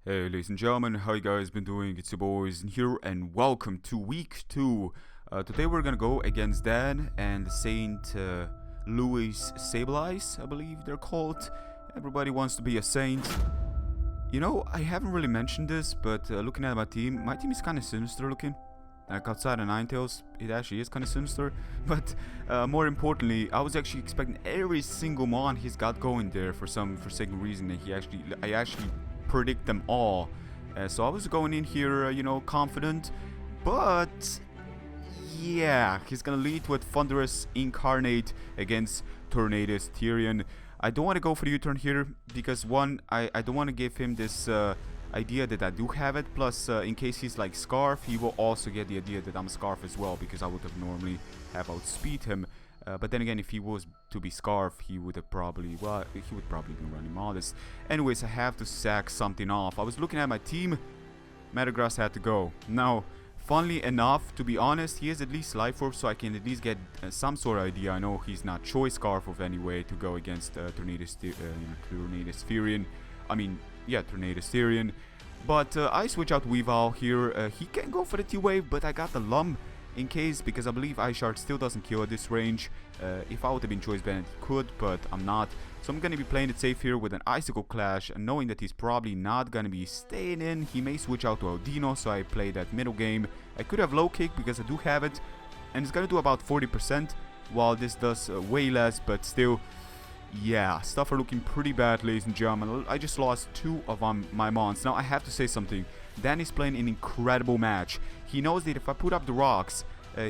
Hey ladies and gentlemen, how you guys been doing? It's your boys here and welcome to week 2. Today we're gonna go against Dan and Saint Louis Sableyes, I believe they're called. Everybody wants to be a saint. You know, I haven't really mentioned this, but looking at my team is kind of sinister looking. Like outside of Ninetales, it actually is kind of sinister. But more importantly, I was actually expecting every single mon he's got going there for some forsaken reason that I actually predict them all. So I was going in here, confident. But yeah, he's gonna lead with Thunderous Incarnate against Tornadus-T. I don't want to go for the U-turn here because one, I don't want to give him this idea that I do have it. Plus, in case he's like Scarf, he will also get the idea that I'm Scarf as well, because I would have normally have outspeed him. But then again, if he was to be Scarf, he would have probably, well, he would probably be running Modest. Anyways, I have to sack something off. I was looking at my team. Metagross had to go. Now, funnily enough, to be honest, he is at least Life Orb, so I can at least get some sort of idea. I know he's not Choice Scarf of any way to go against Tornadus-T. Tornadus-T. But I switch out Weavile here. He can go for the T-Wave, but I got the Lum in case, because I believe Ice Shard still doesn't kill at this range. If I would have been Choice Band, he could, but I'm not. So I'm going to be playing it safe here with an Icicle Clash, and knowing that he's probably not going to be staying in. He may switch out to Audino, so I play that middle game. I could have Low Kick because I do have it, and it's going to do about 40%, while this does way less, but still. Yeah, stuff are looking pretty bad, ladies and gentlemen. I just lost 2 of my mons. Now, I have to say something. Danny's playing an incredible match. He knows that if I put up the rocks,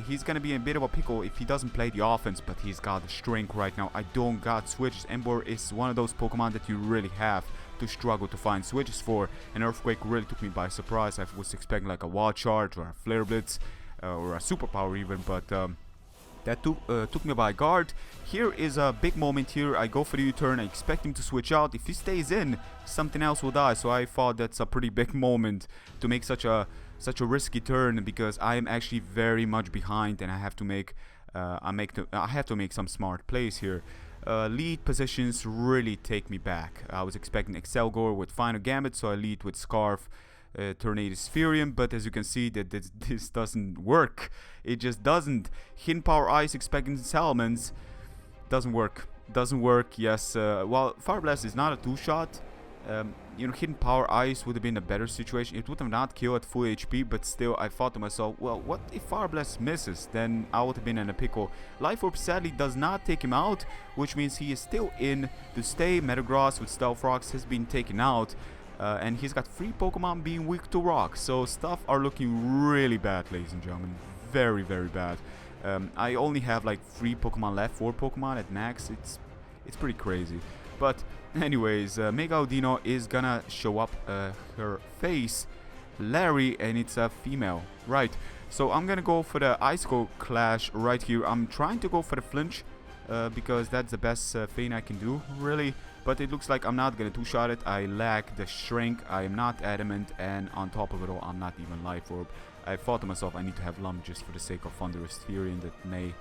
he's going to be in a bit of a pickle if he doesn't play the offense, but he's got the strength right now. I don't got switches. Ember is one of those Pokemon that you really have to struggle to find switches for. And Earthquake really took me by surprise. I was expecting like a Wild Charge or a Flare Blitz or a Superpower even, but that took me by guard. Here is a big moment here. I go for the U-turn. I expect him to switch out. If he stays in, something else will die. So I thought that's a pretty big moment to make such a risky turn, because I am actually very much behind, and I have to make some smart plays here. Lead positions really take me back. I was expecting Excelgor with Final Gambit, so I lead with Scarf. Tornadus-T, but as you can see that this doesn't work. It just doesn't. Hidden Power Ice expecting Salamence doesn't work. Yes, while Fire Blast is not a 2-shot, Hidden Power Ice would have been a better situation. It would have not killed at full HP, but still I thought to myself, well, what if Fire Blast misses? Then I would have been in a pickle. Life Orb sadly does not take him out, which means he is still in to stay. Metagross with Stealth Rocks has been taken out. And he's got 3 Pokemon being weak to rock, so stuff are looking really bad, ladies and gentlemen. Very, very bad. I only have like 3 Pokemon left, 4 Pokemon at max. It's pretty crazy. But anyways, Mega Audino is gonna show up her face, Larry, and it's a female. Right, so I'm gonna go for the Icicle Clash right here. I'm trying to go for the flinch, because that's the best thing I can do, really. But it looks like I'm not going to 2-shot it. I lack the shrink. I am not adamant. And on top of it all, I'm not even Life Orb. I thought to myself, I need to have Lum just for the sake of Thunderous-T that may...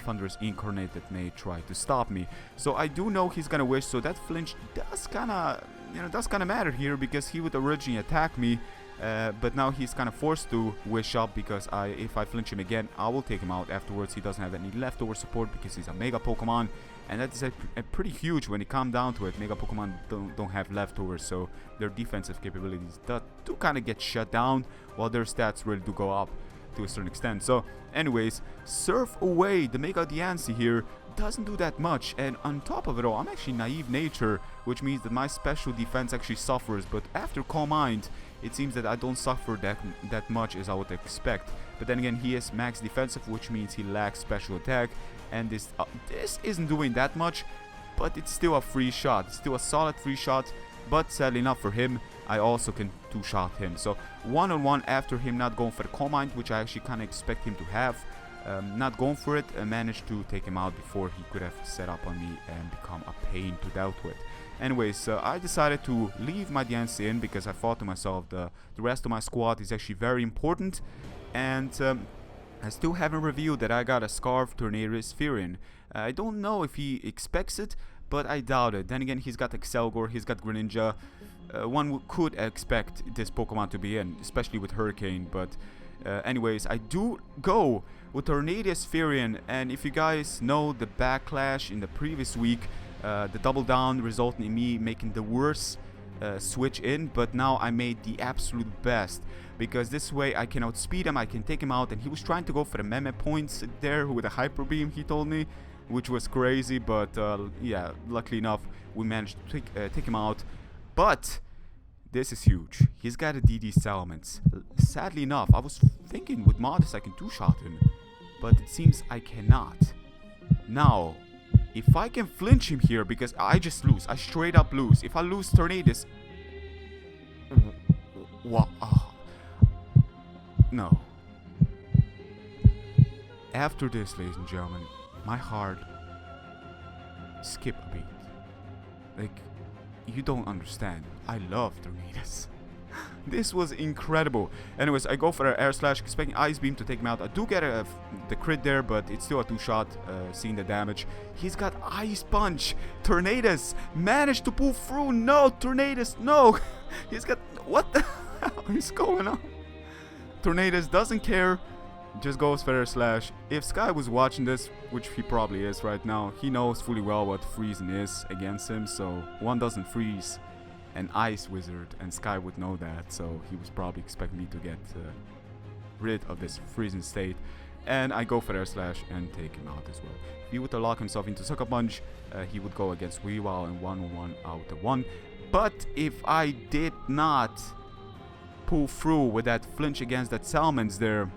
Thunderous Incarnate that may try to stop me. So I do know he's going to wish. So that flinch does kind of matter here, because he would originally attack me. But now he's kind of forced to wish up, because if I flinch him again, I will take him out afterwards. He doesn't have any leftover support because he's a Mega Pokemon, and that is a pretty huge when it comes down to it. Mega Pokemon don't have leftovers, so their defensive capabilities do kind of get shut down, while their stats really do go up to a certain extent. So anyways, Surf Away, the Mega Diancie here doesn't do that much, and on top of it all, I'm actually Naive Nature, which means that my special defense actually suffers. But after Calm Mind, it seems that I don't suffer that much as I would expect. But then again, he is max defensive, which means he lacks special attack, and this isn't doing that much, but it's still a free shot. It's still a solid free shot, but sadly enough for him, I also can 2-shot him. So one-on-one after him not going for the Calm Mind, which I actually kind of expect him to have. Not going for it, managed to take him out before he could have set up on me and become a pain to deal with. Anyways, I decided to leave my Diancie in, because I thought to myself the rest of my squad is actually very important. And I still haven't revealed that I got a Scarf Tornadus-T. I don't know if he expects it, but I doubt it. Then again, he's got Excelgor, he's got Greninja. One could expect this Pokemon to be in, especially with Hurricane, but anyways, I do go with Tornadus-T, and if you guys know the backlash in the previous week, the double down resulting in me making the worst switch in, but now I made the absolute best, because this way I can outspeed him, I can take him out, and he was trying to go for the meme points there with a Hyper Beam, he told me, which was crazy, but yeah, luckily enough, we managed to take him out. But this is huge. He's got a DD Salamence. Sadly enough, I was thinking with Modest I can two-shot him, but it seems I cannot. Now, if I can flinch him here, because I just lose, I straight up lose. If I lose Tornadus, what? Oh. No. After this, ladies and gentlemen, my heart skip a beat. Like, you don't understand. I love Tornadus. This was incredible. Anyways, I go for an Air Slash, expecting Ice Beam to take him out. I do get the crit there, but it's still a two-shot, seeing the damage. He's got Ice Punch. Tornadus managed to pull through. No, Tornadus, no. He's got... What the hell is going on? Tornadus doesn't care. Just goes for Air Slash. If Sky was watching this, which he probably is right now, he knows fully well what freezing is against him, so one doesn't freeze an Ice Wizard, and Sky would know that, so he was probably expecting me to get rid of this freezing state, and I go for Air Slash and take him out as well. If he would lock himself into Sucker Punch, he would go against Weavile and 1-on-1 out of 1, but if I did not pull through with that flinch against that Salamence there,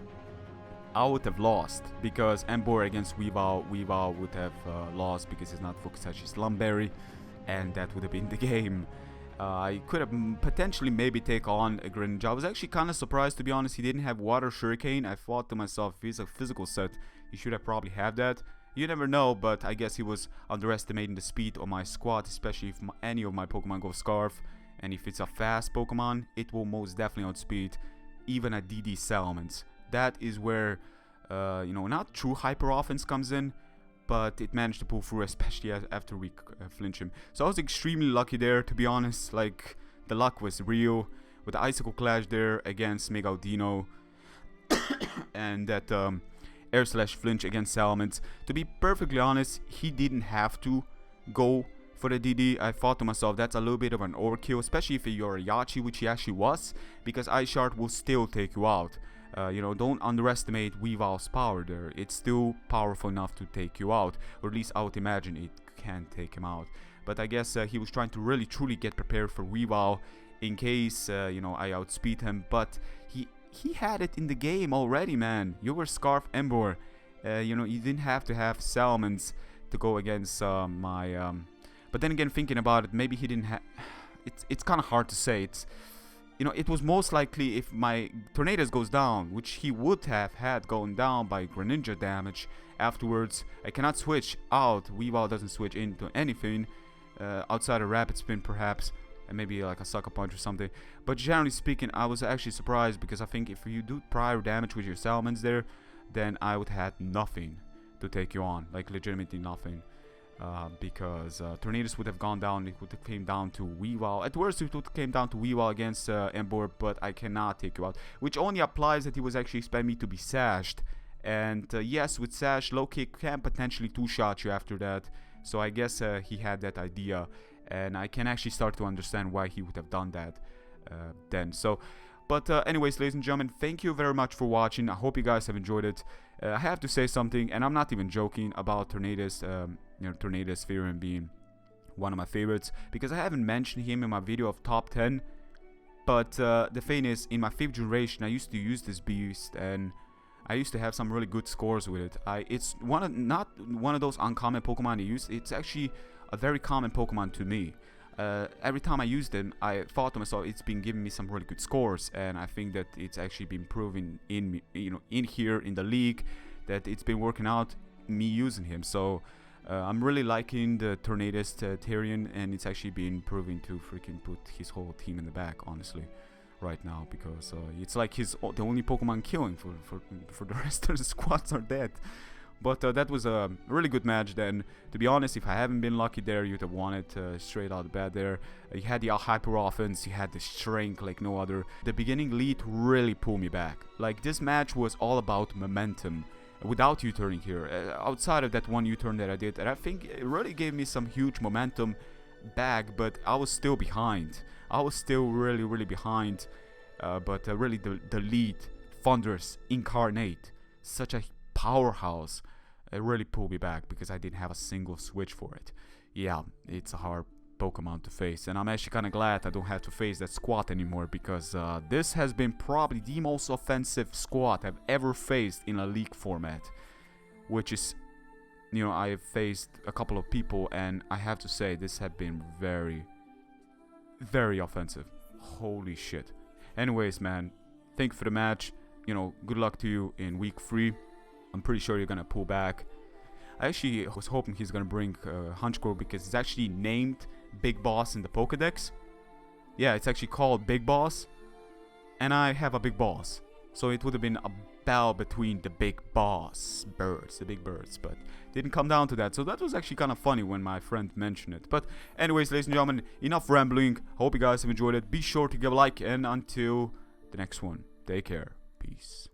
I would have lost, because Emboar against Weavile would have lost because he's not focused such as Lumberry, and that would have been the game. I could have potentially maybe take on a Greninja. I was actually kind of surprised, to be honest, he didn't have Water Hurricane. I thought to myself, if he's a physical set, he should have probably had that. You never know, but I guess he was underestimating the speed of my squad, especially if any of my Pokemon go Scarf, and if it's a fast Pokemon, it will most definitely outspeed even a DD Salamence. That is where, you know, not true hyper offense comes in, but it managed to pull through, especially after we flinch him. So I was extremely lucky there, to be honest. Like, the luck was real with the Icicle Clash there against Mega Audino, and that Air Slash flinch against Salamence. To be perfectly honest, he didn't have to go for the DD. I thought to myself, that's a little bit of an overkill, especially if you're a Yachi, which he actually was, because Ice Shard will still take you out. You know, don't underestimate Weavile's power there. It's still powerful enough to take you out, or at least I would imagine it can take him out. But I guess he was trying to really truly get prepared for Weavile in case, you know, I outspeed him. But he had it in the game already, man. You were Scarf Emboar. You know, you didn't have to have Salamence to go against my... But then again, thinking about it, maybe he didn't have... It's kind of hard to say. It's... You know, it was most likely if my Tornadus goes down, which he would have had going down by Greninja damage. Afterwards, I cannot switch out. Weavile doesn't switch into anything outside a Rapid Spin, perhaps, and maybe like a Sucker Punch or something. But generally speaking, I was actually surprised, because I think if you do prior damage with your Salamence there, then I would have had nothing to take you on, like legitimately nothing. Because Tornadus would have gone down, it would have came down to Weavile. At worst, it would have came down to Weavile against Emboar, but I cannot take you out. Which only applies that he was actually expecting me to be sashed. And yes, with Sash, low kick can potentially two-shot you after that. So I guess he had that idea, and I can actually start to understand why he would have done that then. So, but anyways, ladies and gentlemen, thank you very much for watching. I hope you guys have enjoyed it. I have to say something, and I'm not even joking about Tornadus. You know, Tornadus-T being one of my favorites, because I haven't mentioned him in my video of top 10. But the thing is, in my 5th generation, I used to use this beast, and I used to have some really good scores with it. It's not one of those uncommon Pokemon I use. It's actually a very common Pokemon to me. Every time I used them, I thought to myself, it's been giving me some really good scores, and I think that it's actually been proven in here in the league that it's been working out me using him. So I'm really liking the Tornadus-T, and it's actually been proving to freaking put his whole team in the back, honestly, right now, because it's like he's the only Pokemon killing for the rest of the squads are dead. But that was a really good match then. To be honest, if I haven't been lucky there, you'd have won it straight out of the bat there. You had the hyper offense, you had the strength like no other. The beginning lead really pulled me back. Like, this match was all about momentum. Without U-turning here, outside of that one U-turn that I did, and I think it really gave me some huge momentum back, but I was still behind. I was still really behind, but really the lead, Thunderous Incarnate, such a powerhouse, it really pulled me back because I didn't have a single switch for it. Yeah, it's a hard Pokemon to face, and I'm actually kind of glad I don't have to face that squad anymore, because this has been probably the most offensive squad I've ever faced in a league format, which is, you know, I've faced a couple of people and I have to say this has been very offensive. Holy shit. Anyways, man, thank you for the match. You know, good luck to you in week 3. I'm pretty sure you're gonna pull back. I actually was hoping he's gonna bring Hunchcore because it's actually named Big Boss in the Pokedex. Yeah, it's actually called Big Boss, and I have a big boss, so it would have been a battle between the big boss birds, the big birds, but didn't come down to that. So that was actually kind of funny when my friend mentioned it. But anyways, ladies and gentlemen, enough rambling. Hope you guys have enjoyed it. Be sure to give a like, and until the next one, take care. Peace.